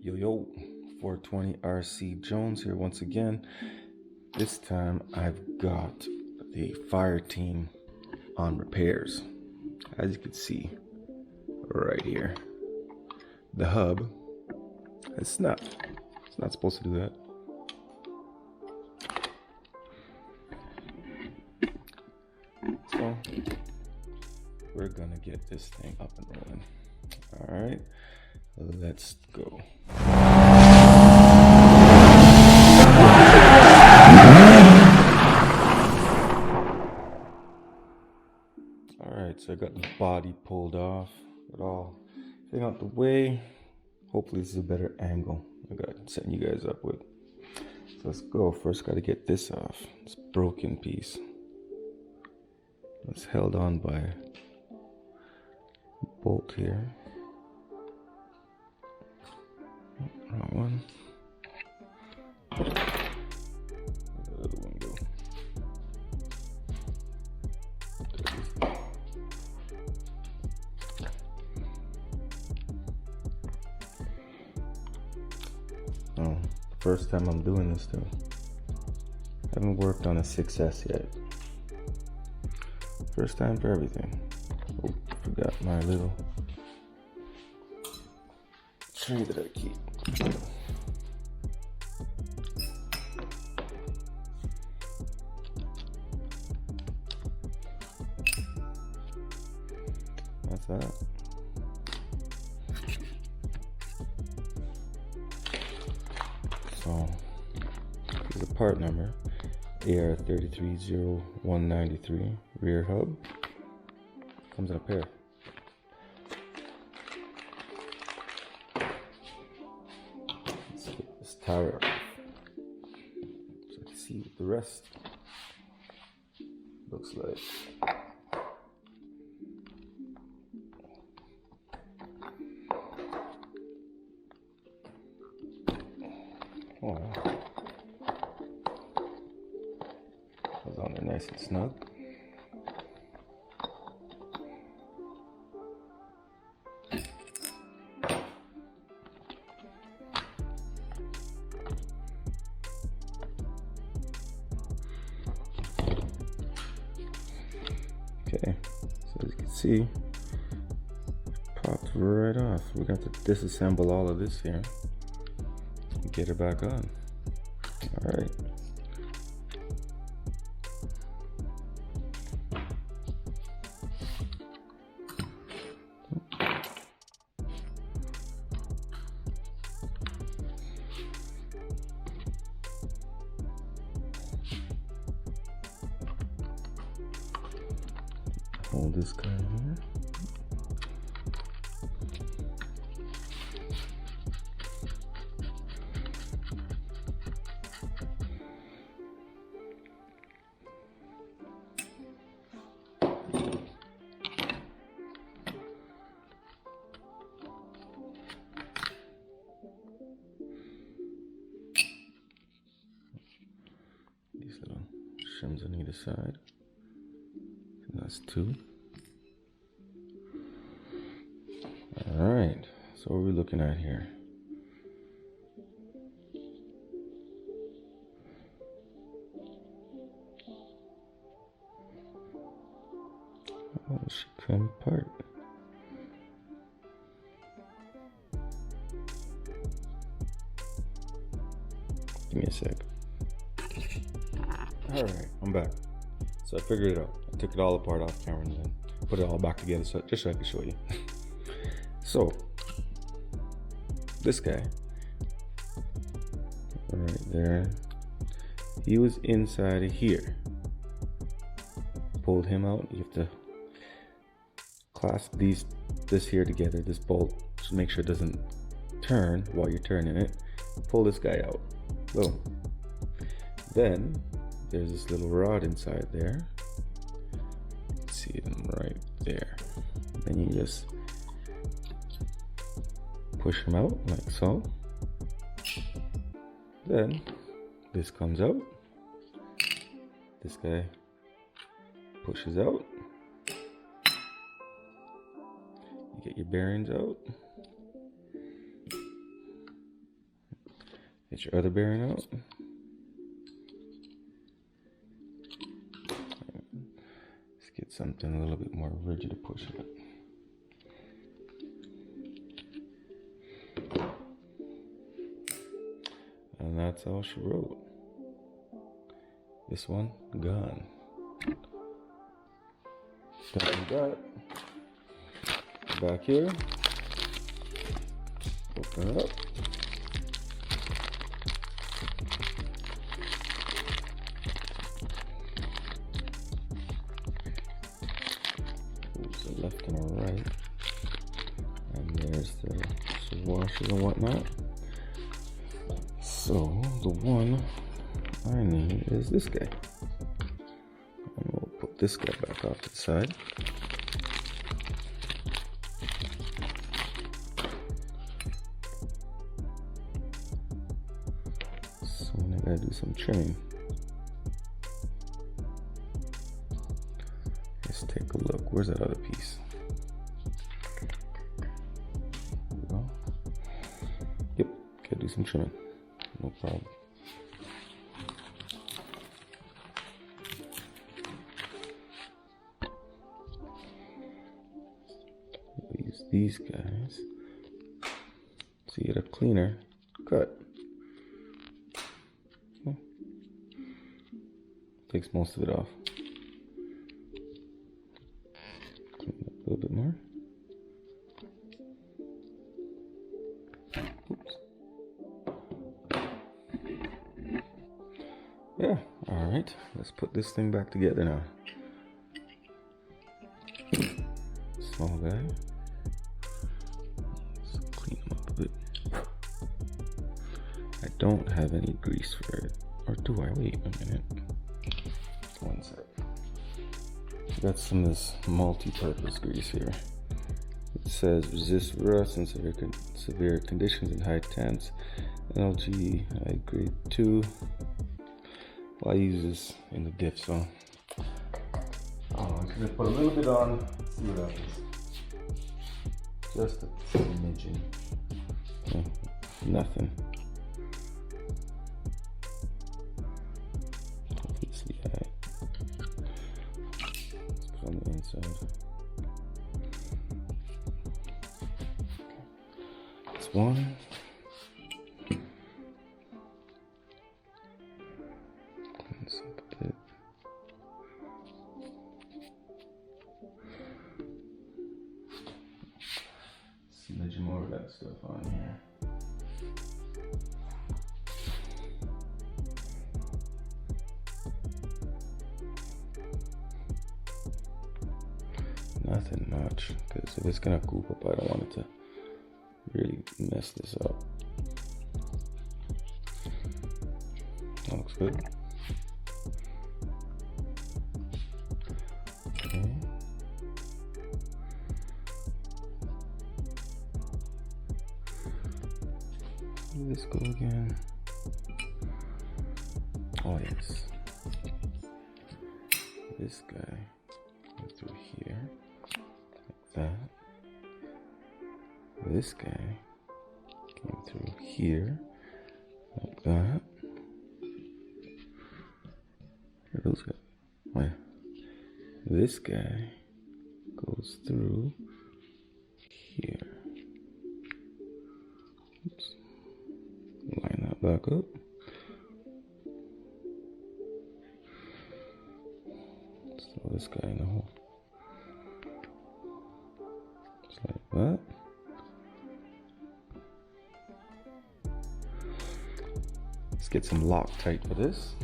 Yo, 420 RC Jones here once again. This time I've got the Fire Team on repairs. As you can see right here, the hub has snapped. It's not supposed to do that. So we're gonna get this thing up and rolling. All right, let's go. Alright, so I got the body pulled off, got all thing out the way. Hopefully this is a better angle I got setting you guys up with. So let's go. First got to get this off, this broken piece. It's held on by a bolt here. Wrong one. Where'd the other one go? Oh, first time I'm doing this though. I haven't worked on a 6S yet. First time for everything. Oh, forgot my little tray that I keep. That's that. So, here's the part number, AR330193, rear hub. Comes in a pair. Let's get this tire off so you can see what the rest looks like. Oh, was on there nice and snug. Okay, so as you can see, popped right off. We got to disassemble all of this here. Get it back on. All right. Hold this guy here. These little shims on either side. And that's two. Alright, so what are we looking at here? Oh, it should come apart. Give me a sec. Alright, I'm back. So I figured it out. I took it all apart off camera and then put it all back together just so I could show you. So, this guy, right there, he was inside of here. Pulled him out. You have to clasp this here together, this bolt, to make sure it doesn't turn while you're turning it. Pull this guy out. Boom. Then there's this little rod inside there. See it right there. Then you just push him out like so. Then this comes out. This guy pushes out. You get your bearings out. Get your other bearing out. Let's get something a little bit more rigid to push it. And that's all she wrote. This one, gone. Done that. Back here. Open it up. There's the left and a right. And there's the washers and whatnot. So the one I need is this guy. And we'll put this guy back off to the side. So I gotta do some trimming. Let's take a look. Where's that other piece? There we go. Yep, gotta do some trimming. No problem. We'll use these guys. So you get a cleaner cut. Takes most of it off. Clean it up a little bit more. Oops. Yeah, all right. Let's put this thing back together now. Small guy. Let's clean him up a bit. I don't have any grease for it. Or do I? Wait a minute. One sec. Got some of this multi-purpose grease here. It says resist rust in severe conditions in high temps. LG grade 2. Well, I use this in the dip, so I'm just gonna put a little bit on, see what happens. Just a smidgen. Okay. Nothing. Obviously, let's put on the inside. This one. Smidge more of that stuff on here. Nothing much, because if it's gonna goop up, I don't want it to really mess this up. That looks good. Okay. Where did this go again? Oh yes. This guy went through here, like that. This guy came through here, like that. Where those guys? Where? This guy goes through here. Oops. Line that back up. So this guy in the hole. Just like that. Let's get some Loctite for this.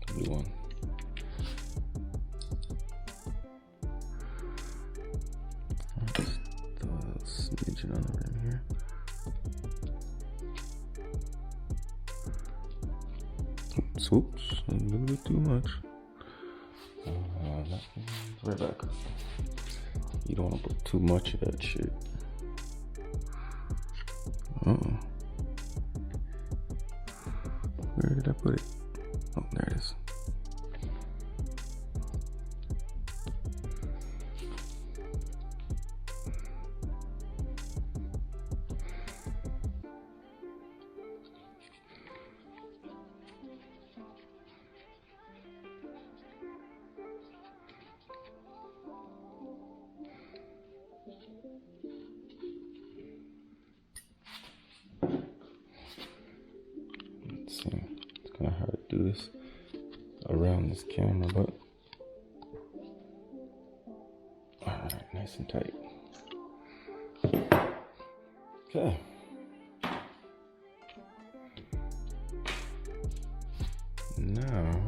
Blue one. Just a smidgen on the rim here. Oops, a little bit too much. Right back. You don't want to put too much of that shit. Where did I put it? Oh, there it is. this camera, but alright, nice and tight. Okay. Now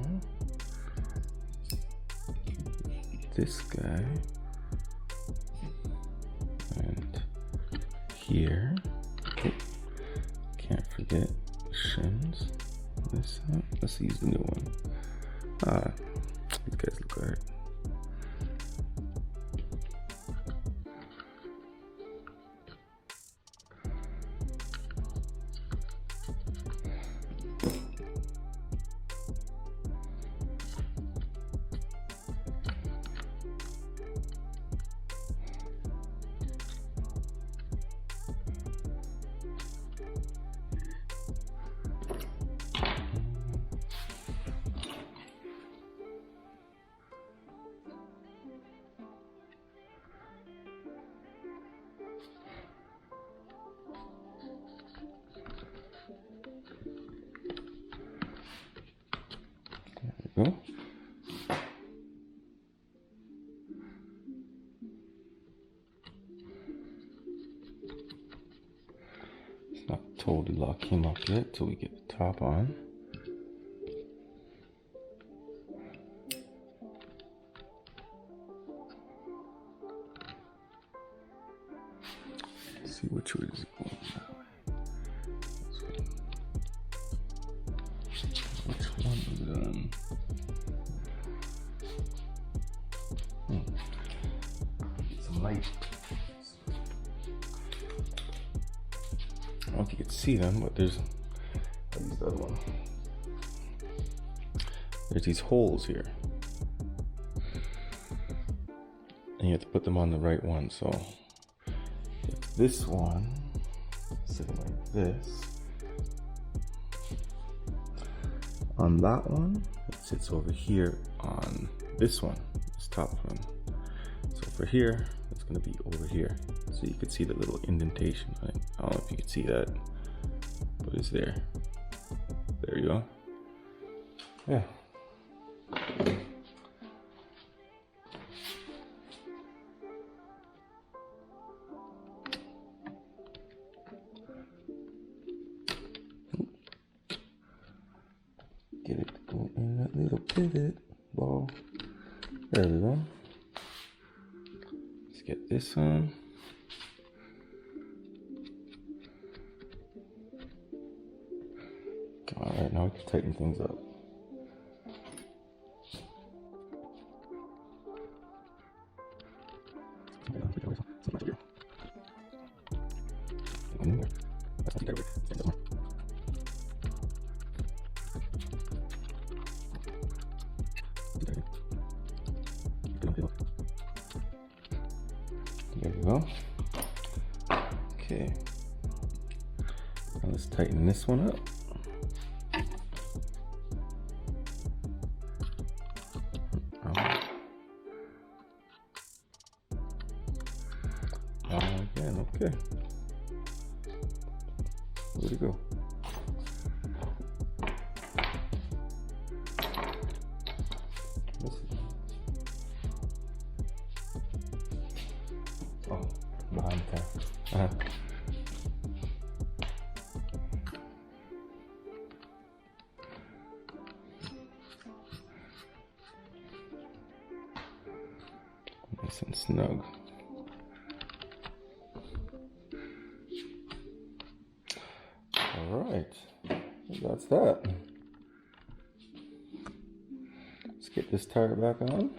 this guy and here. Oh, can't forget the shims. This let's use the new one. These guys look alright. Go. It's not totally lock him up yet till we get the top on. Let's see which way is it going now. Which one is it on? Some light. I don't know if you can see them, but there's at least the other one. There's these holes here, and you have to put them on the right one. So if this one sitting like this, on that one, it sits over here on this one, this top one. So for here, it's gonna be over here. So you can see the little indentation. Right? I don't know if you can see that, but it's there. There you go. Yeah. Get it to go in that little pivot ball. There we go. Let's get this on. Alright, now we can tighten things up. There we go. Okay. Now let's tighten this one up. Again, okay. Where'd it go? Oh, behind there. Nice and snug. All right, that's that. Let's get this tire back on.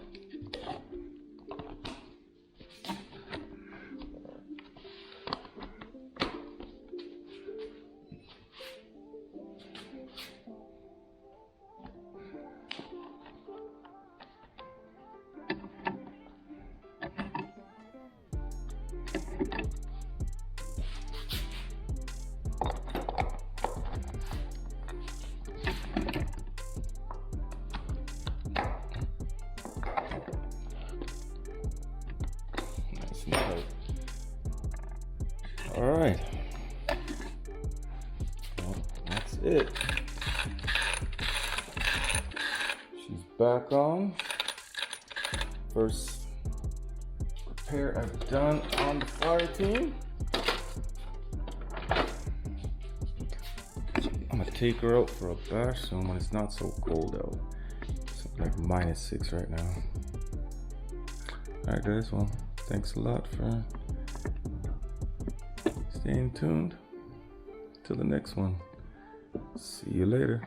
All right, well, that's it. She's back on. First repair I've done on the Fire Team. I'm gonna take her out for a bash soon when it's not so cold out. It's like -6 right now. Alright guys, well, thanks a lot for staying tuned. Till the next one. See you later.